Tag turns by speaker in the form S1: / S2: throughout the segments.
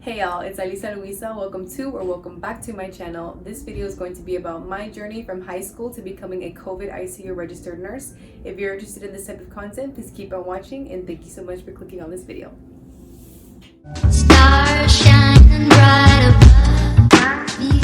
S1: Hey y'all, it's Alyssa Luisa. Welcome to or welcome back to my channel. This video is going to be about my journey from high school to becoming a COVID ICU registered nurse. If you're interested in this type of content, please keep on watching and thank you so much for clicking on this video. Stars shining bright above me.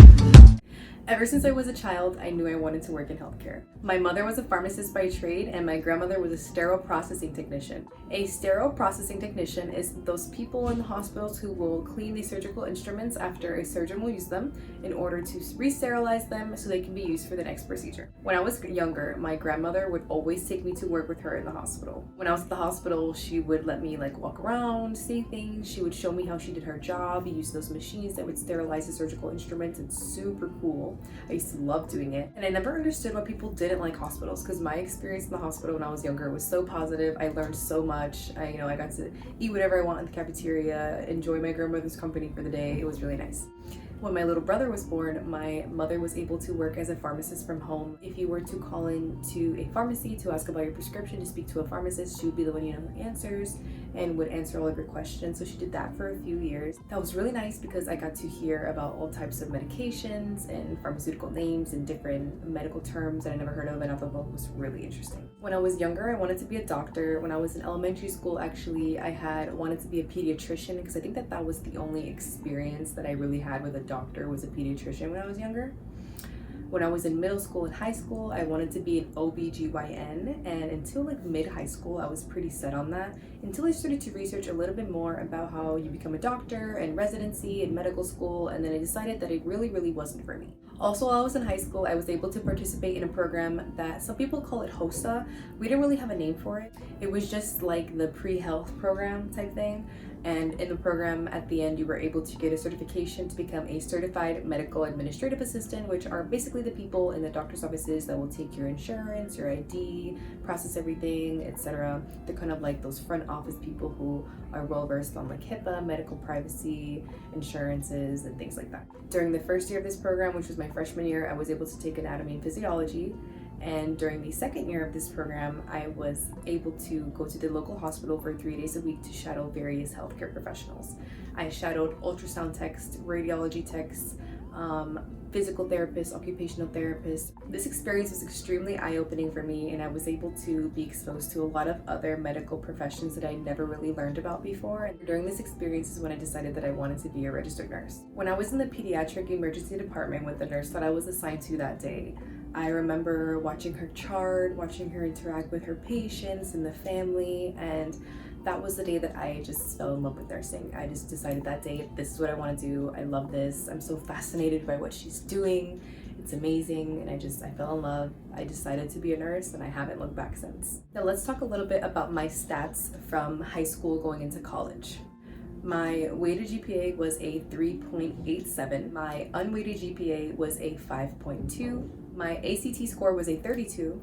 S1: Ever since I was a child, I knew I wanted to work in healthcare. My mother was a pharmacist by trade and my grandmother was a sterile processing technician. A sterile processing technician is those people in the hospitals who will clean the surgical instruments after a surgeon will use them in order to re-sterilize them so they can be used for the next procedure. When I was younger, my grandmother would always take me to work with her in the hospital. When I was at the hospital, she would let me walk around, see things. She would show me how she did her job, use those machines that would sterilize the surgical instruments. It's super cool. I used to love doing it. And I never understood why people didn't like hospitals because my experience in the hospital when I was younger was so positive. I learned so much. I got to eat whatever I want in the cafeteria, enjoy my grandmother's company for the day. It was really nice. When my little brother was born, my mother was able to work as a pharmacist from home. If you were to call in to a pharmacy to ask about your prescription, to speak to a pharmacist, she would be the one who answers and would answer all of your questions. So she did that for a few years. That was really nice because I got to hear about all types of medications and pharmaceutical names and different medical terms that I never heard of, and I thought that was really interesting. When I was younger, I wanted to be a doctor. When I was in elementary school, actually, I had wanted to be a pediatrician because I think that was the only experience that I really had with a doctor was a pediatrician when I was younger. When I was in middle school and high school, I wanted to be an OBGYN, and until mid-high school, I was pretty set on that until I started to research a little bit more about how you become a doctor and residency and medical school, and then I decided that it really wasn't for me. Also, while I was in high school, I was able to participate in a program that some people call it HOSA. We didn't really have a name for it. It was just like the pre-health program type thing. And in the program, at the end, you were able to get a certification to become a certified medical administrative assistant, which are basically the people in the doctor's offices that will take your insurance, your ID, process everything, etc. They're kind of like those front office people who are well versed on HIPAA, medical privacy, insurances, and things like that. During the first year of this program, which was my freshman year, I was able to take anatomy and physiology. And during the second year of this program, I was able to go to the local hospital for 3 days a week to shadow various healthcare professionals. I shadowed ultrasound techs, radiology techs, physical therapists, occupational therapists. This experience was extremely eye-opening for me, and I was able to be exposed to a lot of other medical professions that I never really learned about before. And during this experience is when I decided that I wanted to be a registered nurse. When I was in the pediatric emergency department with the nurse that I was assigned to that day, I remember watching her chart, watching her interact with her patients and the family, and that was the day that I just fell in love with nursing. I just decided that day, this is what I want to do. I love this. I'm so fascinated by what she's doing. It's amazing, and I fell in love. I decided to be a nurse, and I haven't looked back since. Now let's talk a little bit about my stats from high school going into college. My weighted GPA was a 3.87. My unweighted GPA was a 5.2. My ACT score was a 32,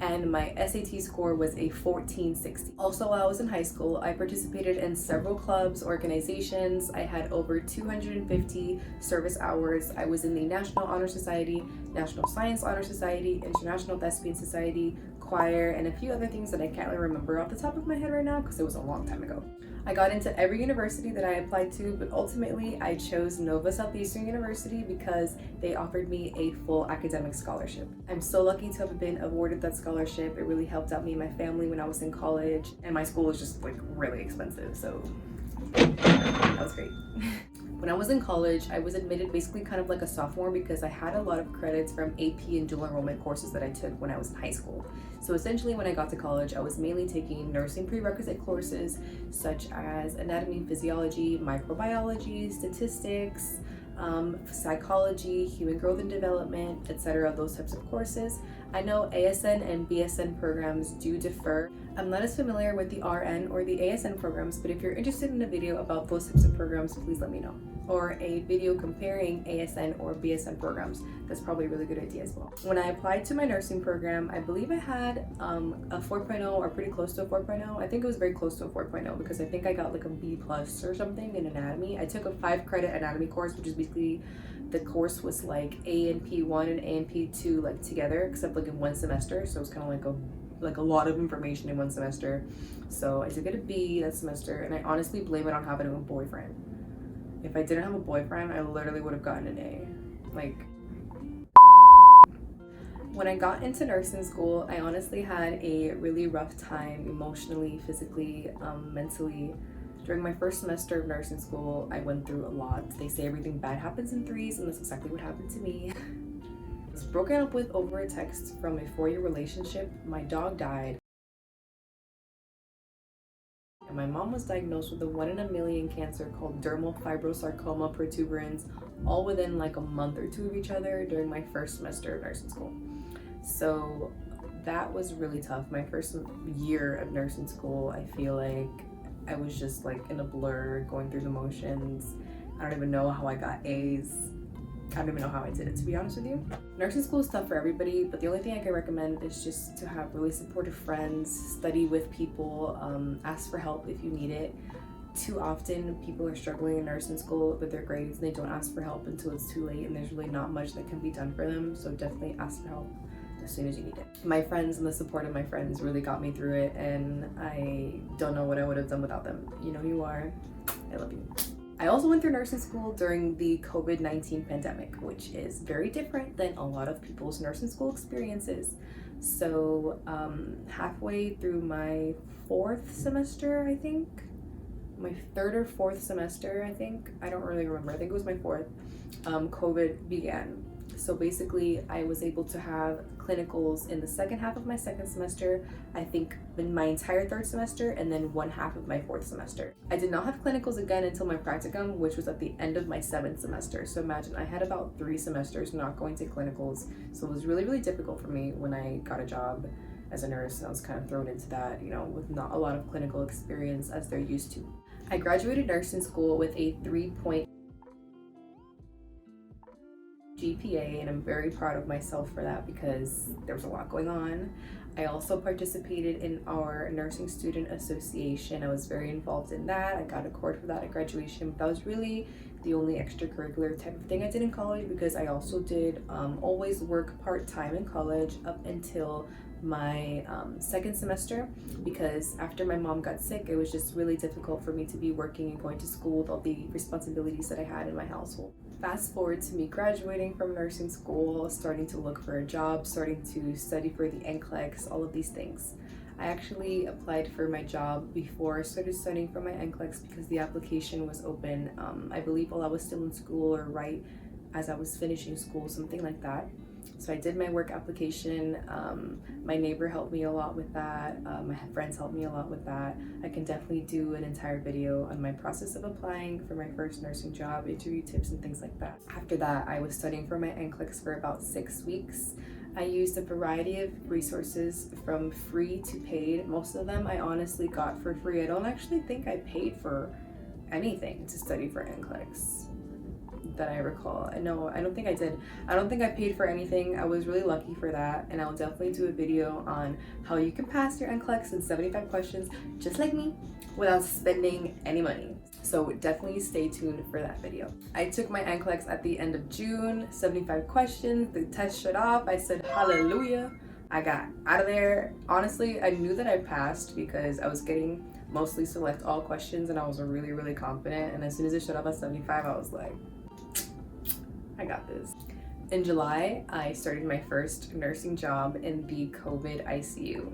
S1: and my SAT score was a 1460. Also, while I was in high school, I participated in several clubs, organizations. I had over 250 service hours. I was in the National Honor Society, National Science Honor Society, International Thespian Society, choir, and a few other things that I can't really remember off the top of my head right now because it was a long time ago. I got into every university that I applied to, but ultimately I chose Nova Southeastern University because they offered me a full academic scholarship. I'm so lucky to have been awarded that scholarship. It really helped out me and my family when I was in college, and my school was just really expensive, so that was great. When I was in college, I was admitted basically kind of like a sophomore because I had a lot of credits from AP and dual enrollment courses that I took when I was in high school. So essentially when I got to college, I was mainly taking nursing prerequisite courses such as anatomy and physiology, microbiology, statistics, psychology, human growth and development, etc., those types of courses. I know ASN and BSN programs do differ. I'm not as familiar with the RN or the ASN programs, but if you're interested in a video about those types of programs, please let me know. Or a video comparing ASN or BSN programs. That's probably a really good idea as well. When I applied to my nursing program, I believe I had a 4.0 or pretty close to a 4.0. I think it was very close to a 4.0 because I think I got a B+ or something in anatomy. I took a 5-credit anatomy course, which is basically the course was like A&P1 and A&P2 together, except in one semester. So it was kind of like a lot of information in one semester. So I did get a B that semester, and I honestly blame it on having a boyfriend. If I didn't have a boyfriend, I literally would have gotten an A. Like, when I got into nursing school, I honestly had a really rough time emotionally, physically, mentally. During my first semester of nursing school, I went through a lot. They say everything bad happens in threes, and that's exactly what happened to me. I was broken up with over a text from a 4-year relationship. My dog died. And my mom was diagnosed with a 1 in a million cancer called dermal fibrosarcoma protuberans, all within like a month or 2 of each other during my first semester of nursing school. So that was really tough. My first year of nursing school, I feel like I was just like in a blur, going through the motions. I don't even know how I got A's. I don't even know how I did it, to be honest with you. Nursing school is tough for everybody, but the only thing I can recommend is just to have really supportive friends, study with people, ask for help if you need it. Too often people are struggling in nursing school with their grades and they don't ask for help until it's too late, and there's really not much that can be done for them, so definitely ask for help as soon as you need it. My friends and the support of my friends really got me through it, and I don't know what I would have done without them. You know who you are. I love you. I also went through nursing school during the COVID-19 pandemic, which is very different than a lot of people's nursing school experiences. So halfway through my 4th semester, I think, my 3rd or 4th semester, I think, I don't really remember, I think it was my 4th, COVID began. So basically I was able to have clinicals in the second half of my 2nd semester, I think in my entire 3rd semester, and then 1/2 of my 4th semester. I did not have clinicals again until my practicum, which was at the end of my 7th semester. So imagine I had about 3 semesters not going to clinicals. So it was really, really difficult for me when I got a job as a nurse, and I was kind of thrown into that, you know, with not a lot of clinical experience as they're used to. I graduated nursing school with a 3.0 GPA, and I'm very proud of myself for that because there was a lot going on. I also participated in our nursing student association. I was very involved in that. I got a cord for that at graduation, but that was really the only extracurricular type of thing I did in college, because I also did always work part-time in college up until my 2nd semester, because after my mom got sick, it was just really difficult for me to be working and going to school with all the responsibilities that I had in my household. Fast forward to me graduating from nursing school, starting to look for a job, starting to study for the NCLEX, all of these things. I actually applied for my job before I started studying for my NCLEX because the application was open, I believe while I was still in school or right as I was finishing school, something like that. So I did my work application. My neighbor helped me a lot with that. My friends helped me a lot with that. I can definitely do an entire video on my process of applying for my first nursing job, interview tips and things like that. After that, I was studying for my NCLEX for about 6 weeks. I used a variety of resources from free to paid. Most of them I honestly got for free. I don't actually think I paid for anything to study for NCLEX that I recall. No, I don't think I did. I don't think I paid for anything. I was really lucky for that, and I'll definitely do a video on how you can pass your NCLEX in 75 questions just like me without spending any money. So definitely stay tuned for that video. I took my NCLEX at the end of June, 75 questions, the test shut off. I said hallelujah. I got out of there. Honestly, I knew that I passed because I was getting mostly select all questions and I was really, really confident. And as soon as it shut off at 75, I was like, I got this. In July, I started my first nursing job in the COVID ICU.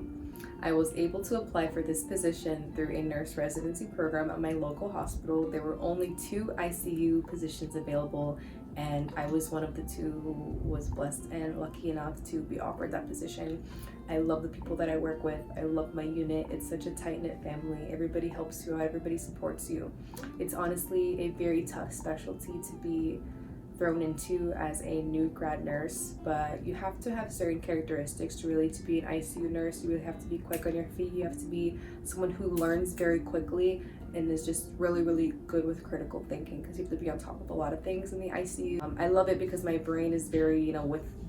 S1: I was able to apply for this position through a nurse residency program at my local hospital. There were only 2 ICU positions available, and I was one of the 2 who was blessed and lucky enough to be offered that position. I love the people that I work with. I love my unit. It's such a tight-knit family. Everybody helps you out. Everybody supports you. It's honestly a very tough specialty to be thrown into as a new grad nurse, but you have to have certain characteristics to really to be an ICU nurse. You really have to be quick on your feet. You have to be someone who learns very quickly and is just really, really good with critical thinking, because you have to be on top of a lot of things in the ICU. I love it because my brain is very,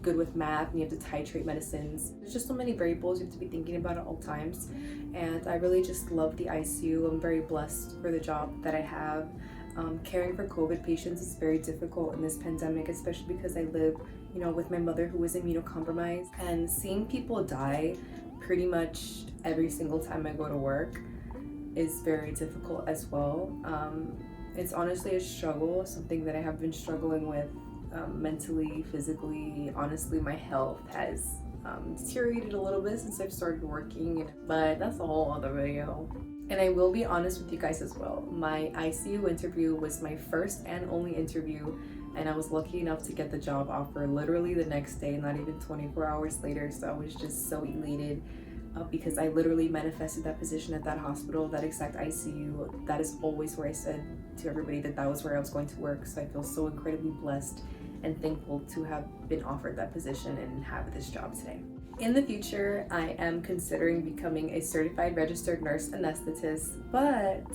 S1: good with math, and you have to titrate medicines. There's just so many variables you have to be thinking about at all times, and I really just love the ICU. I'm very blessed for the job that I have. Caring for COVID patients is very difficult in this pandemic, especially because I live, with my mother who is immunocompromised, and seeing people die pretty much every single time I go to work is very difficult as well. It's honestly a struggle, something that I have been struggling with mentally, physically. Honestly, my health has deteriorated a little bit since I've started working, but that's a whole other video. And I will be honest with you guys as well. My ICU interview was my first and only interview, and I was lucky enough to get the job offer literally the next day, not even 24 hours later. So I was just so elated because I literally manifested that position at that hospital, that exact ICU. That is always where I said to everybody that that was where I was going to work. So I feel so incredibly blessed and thankful to have been offered that position and have this job today. In the future, I am considering becoming a certified registered nurse anesthetist, but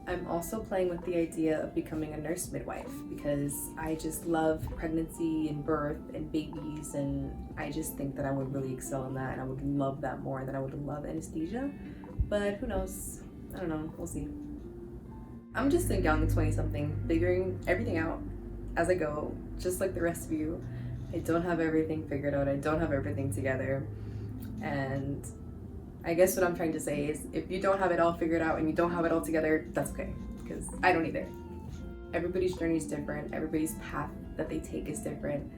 S1: I'm also playing with the idea of becoming a nurse midwife because I just love pregnancy and birth and babies, and I just think that I would really excel in that, and I would love that more than I would love anesthesia. But who knows? I don't know. We'll see. I'm just a young 20-something, figuring everything out as I go, just like the rest of you. I don't have everything figured out. I don't have everything together. And I guess what I'm trying to say is if you don't have it all figured out and you don't have it all together, that's okay, because I don't either. Everybody's journey is different. Everybody's path that they take is different.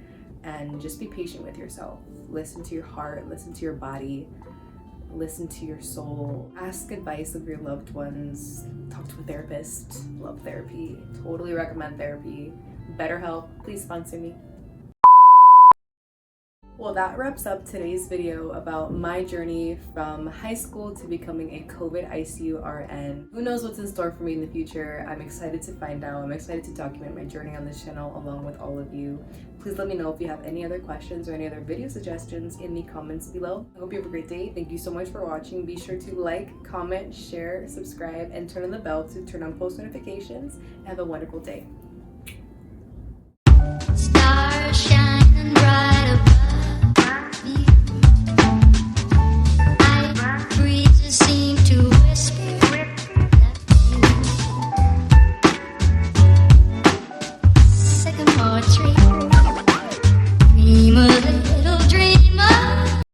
S1: And just be patient with yourself. Listen to your heart, listen to your body, listen to your soul. Ask advice of your loved ones. Talk to a therapist. Love therapy. Totally recommend therapy. BetterHelp, please sponsor me. Well, that wraps up today's video about my journey from high school to becoming a COVID ICU RN. Who knows what's in store for me in the future? I'm excited to find out. I'm excited to document my journey on this channel along with all of you. Please let me know if you have any other questions or any other video suggestions in the comments below. I hope you have a great day. Thank you so much for watching. Be sure to like, comment, share, subscribe, and turn on the bell to turn on post notifications. Have a wonderful day. Stars shining bright.